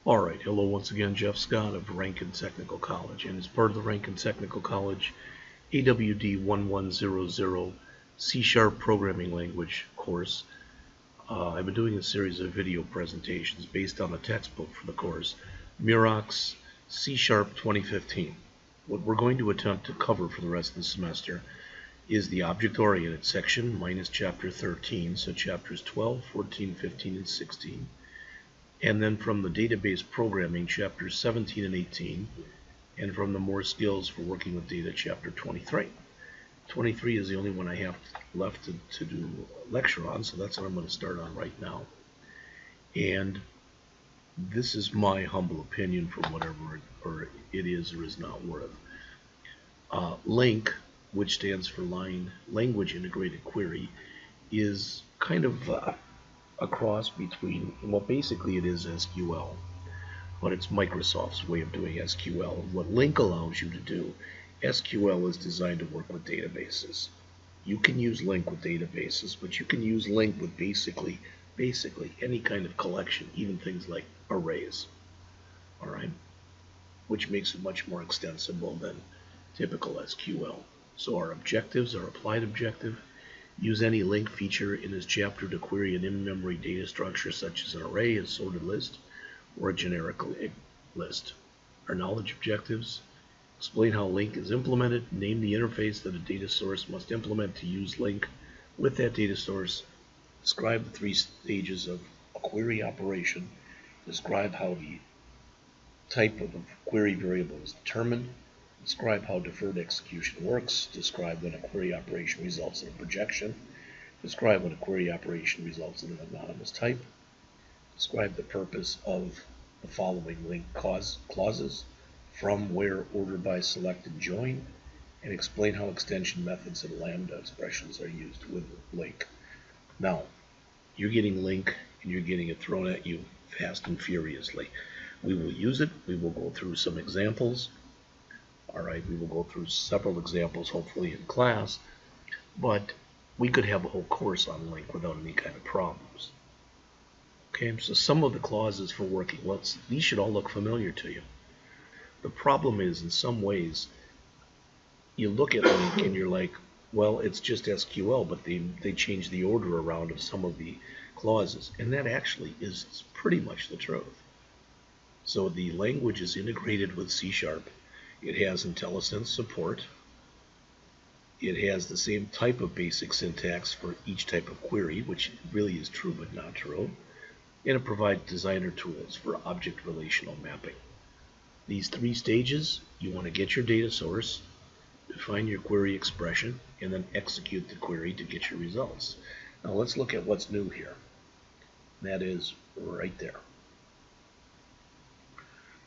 Alright, hello once again, Jeff Scott of Rankin Technical College, and as part of the Rankin Technical College AWD1100 C# programming language course, I've been doing a series of video presentations based on the textbook for the course, Murox C# 2015. What we're going to attempt to cover for the rest of the semester is the object-oriented section minus chapter 13, so chapters 12, 14, 15, and 16. And then from the database programming, chapters 17 and 18, and from the more skills for working with data, chapter 23. 23 is the only one I have left to do a lecture on, so that's what I'm going to start on right now. And this is my humble opinion for whatever it is or is not worth. LINQ, which stands for Language Integrated Query, is kind of a cross between, well, basically it is SQL, but it's Microsoft's way of doing SQL. And what LINQ allows you to do, SQL is designed to work with databases. You can use LINQ with databases, but you can use LINQ with basically any kind of collection, even things like arrays, all right, which makes it much more extensible than typical SQL. So our objectives, our applied objective: use any LINQ feature in this chapter to query an in-memory data structure such as an array, a sorted list, or a generic list. Our knowledge objectives: explain how LINQ is implemented, name the interface that a data source must implement to use LINQ with that data source, describe the 3 stages of a query operation, describe how the type of a query variable is determined, describe how deferred execution works, describe when a query operation results in a projection, describe when a query operation results in an anonymous type, describe the purpose of the following LINQ clauses: from, where, order by, select, and join, and explain how extension methods and Lambda expressions are used with LINQ. Now, you're getting LINQ and you're getting it thrown at you fast and furiously. We will use it. We will go through some examples. Alright, we will go through several examples hopefully in class, but we could have a whole course on LINQ without any kind of problems. Okay, so some of the clauses for working, well, these should all look familiar to you. The problem is, in some ways, you look at LINQ and you're like, well, it's just SQL, but they change the order around of some of the clauses, and that actually is pretty much the truth. So the language is integrated with C#. It has IntelliSense support. It has the same type of basic syntax for each type of query, which really is true but not true. And it provides designer tools for object relational mapping. These 3 stages: you want to get your data source, define your query expression, and then execute the query to get your results. Now let's look at what's new here. That is right there.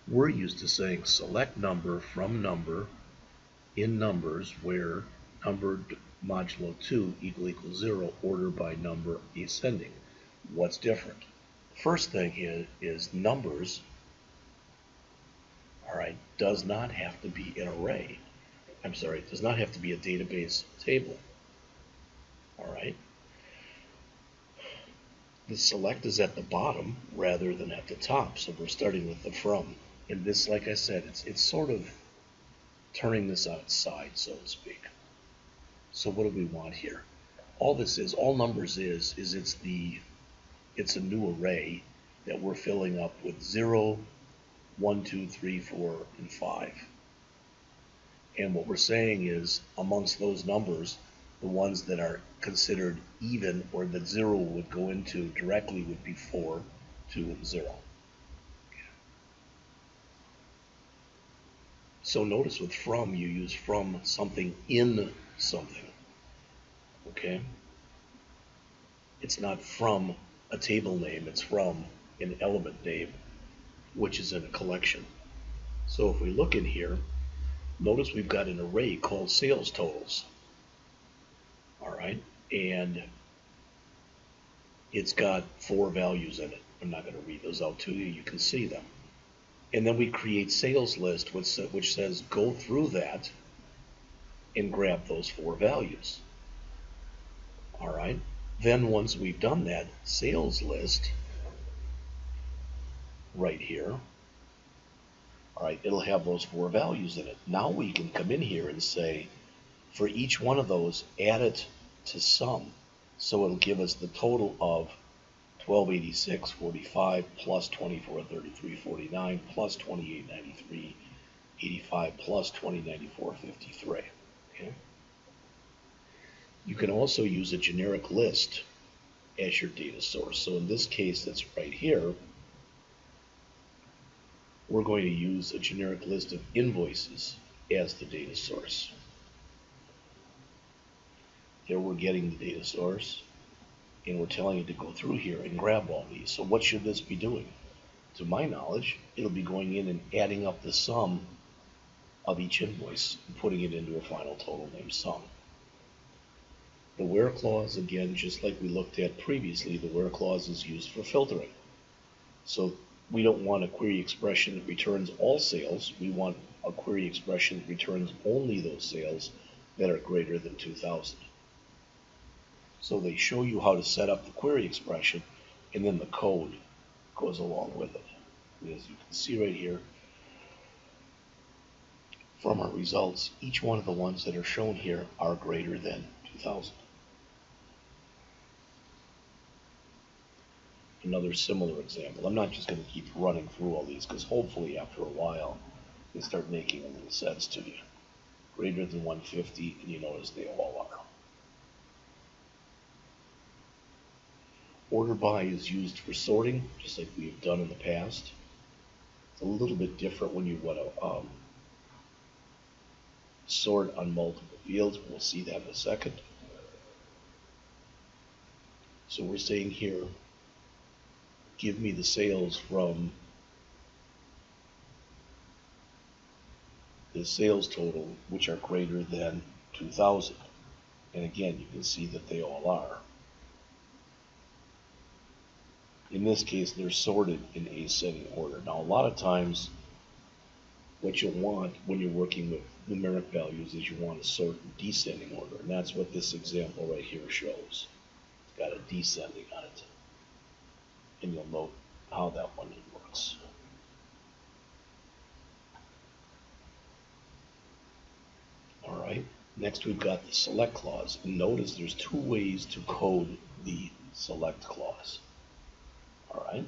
We're used to saying select number from number in numbers where number modulo 2 equals 0, order by number ascending. What's different? First thing is numbers, alright, does not have to be an array. I'm sorry, it does not have to be a database table. Alright. The select is at the bottom rather than at the top, so we're starting with the from. And this, like I said, it's sort of turning this outside, so to speak. So what do we want here? All numbers is it's a new array that we're filling up with 0, 1, 2, 3, 4, and 5. And what we're saying is, amongst those numbers, the ones that are considered even, or that 0 would go into directly, would be 4, 2, and 0. So notice with from, you use from something in something. Okay? It's not from a table name, it's from an element name, which is in a collection. So if we look in here, notice we've got an array called sales totals. Alright, and it's got 4 values in it. I'm not going to read those out to you, you can see them. And then we create sales list, which says go through that and grab those 4 values. Alright, then once we've done that, sales list right here. All right, it'll have those 4 values in it. Now we can come in here and say, for each one of those, add it to sum. So it'll give us the total of 1286.45 plus 2433.49 plus 2893.85 plus 2094.53. Okay. You can also use a generic list as your data source. So in this case, that's right here. We're going to use a generic list of invoices as the data source. Here we're getting the data source, and we're telling it to go through here and grab all these. So what should this be doing? To my knowledge, it'll be going in and adding up the sum of each invoice and putting it into a final total named sum. The where clause, again, just like we looked at previously, the where clause is used for filtering. So we don't want a query expression that returns all sales. We want a query expression that returns only those sales that are greater than 2,000. So they show you how to set up the query expression, and then the code goes along with it. And as you can see right here, from our results, each one of the ones that are shown here are greater than 2,000. Another similar example. I'm not just going to keep running through all these, because hopefully after a while they start making a little sense to you. Greater than 150, and you notice they all are. Order by is used for sorting, just like we've done in the past. It's a little bit different when you want to sort on multiple fields. We'll see that in a second. So we're saying here, give me the sales from the sales total which are greater than 2,000. And again, you can see that they all are. In this case, they're sorted in ascending order. Now, a lot of times, what you'll want when you're working with numeric values is you want to sort in descending order, and that's what this example right here shows. It's got a descending on it. And you'll note how that one works. All right, next we've got the select clause. And notice there's 2 ways to code the select clause. All right.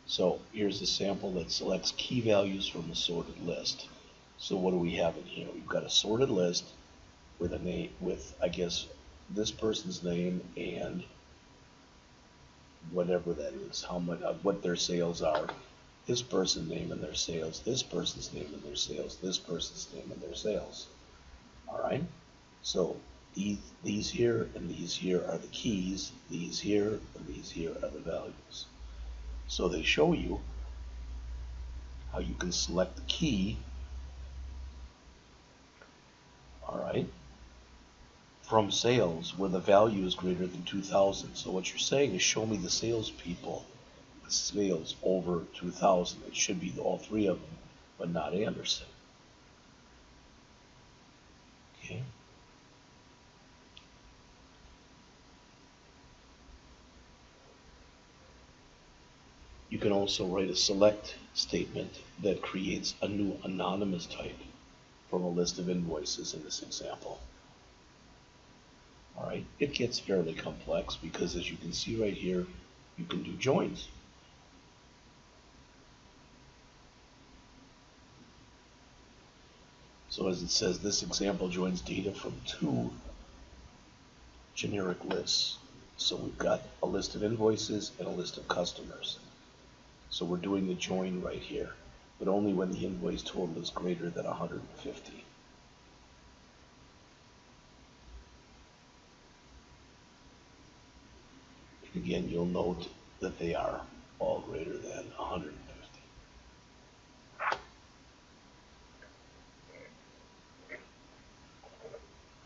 So here's a sample that selects key values from a sorted list. So what do we have in here? We've got a sorted list with a name, with, I guess, this person's name and whatever that is, how much, what their sales are, this person's name and their sales, this person's name and their sales, this person's name and their sales. All right. So these here and these here are the keys, these here and these here are the values. So they show you how you can select the key, all right, from sales where the value is greater than 2,000. So what you're saying is show me the salespeople with sales over 2,000. It should be all 3 of them, but not Anderson. Okay. You can also write a select statement that creates a new anonymous type from a list of invoices in this example. All right, it gets fairly complex because, as you can see right here, you can do joins. So as it says, this example joins data from 2 generic lists. So we've got a list of invoices and a list of customers. So we're doing the join right here, but only when the invoice total is greater than 150. And again, you'll note that they are all greater than 150.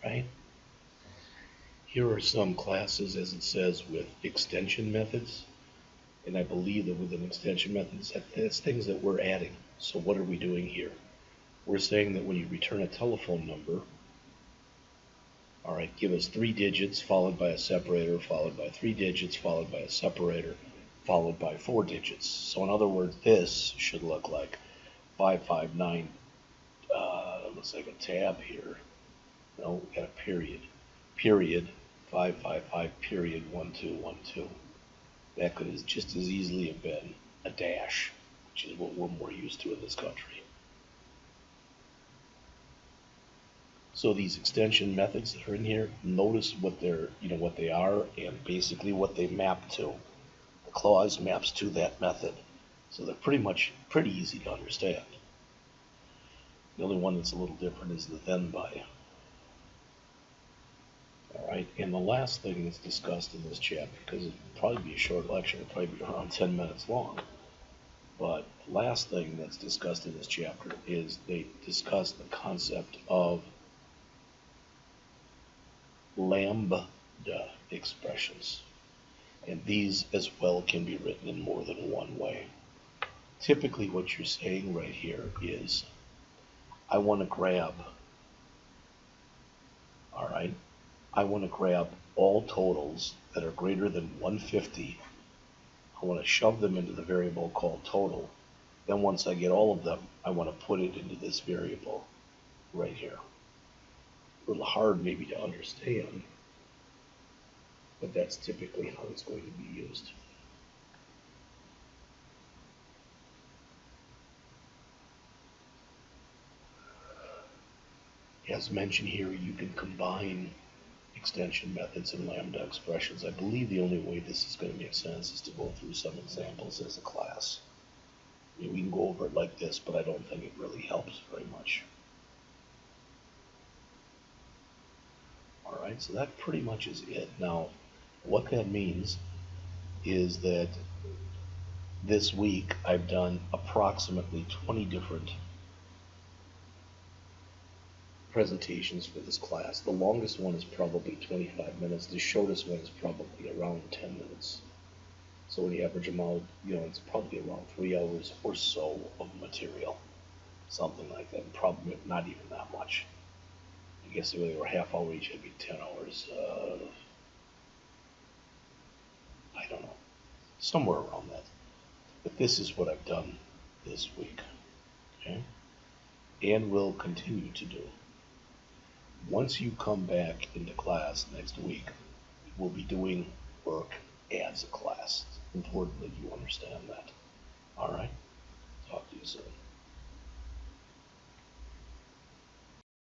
Right? Here are some classes, as it says, with extension methods. And I believe that with an extension method, that's things that we're adding. So what are we doing here? We're saying that when you return a telephone number, all right, give us 3 digits followed by a separator, followed by 3 digits, followed by a separator, followed by 4 digits. So in other words, this should look like 559, looks like a tab here. No, we got a period. Period, 555, period, 1212. That could just as easily have been a dash, which is what we're more used to in this country. So these extension methods that are in here, notice what what they are and basically what they map to. The clause maps to that method. So they're pretty easy to understand. The only one that's a little different is the then by. Alright, and the last thing that's discussed in this chapter, because it'll probably be a short lecture, it'll probably be around 10 minutes long, but the last thing that's discussed in this chapter is they discuss the concept of Lambda expressions. And these as well can be written in more than one way. Typically what you're saying right here is, I want to grab, alright, I want to grab all totals that are greater than 150. I want to shove them into the variable called total. Then once I get all of them, I want to put it into this variable right here. A little hard maybe to understand, but that's typically how it's going to be used. As mentioned here, you can combine extension methods and lambda expressions. I believe the only way this is going to make sense is to go through some examples as a class. We can go over it like this, but I don't think it really helps very much. Alright, so that pretty much is it. Now, what that means is that this week I've done approximately 20 different presentations for this class. The longest one is probably 25 minutes. The shortest one is probably around 10 minutes. So when you average them out, it's probably around 3 hours or so of material. Something like that. Probably not even that much. I guess if they were half hour each, it'd be 10 hours. I don't know. Somewhere around that. But this is what I've done this week. Okay? And will continue to do. Once you come back into class next week, we'll be doing work as a class. It's important that you understand that. Alright? Talk to you soon.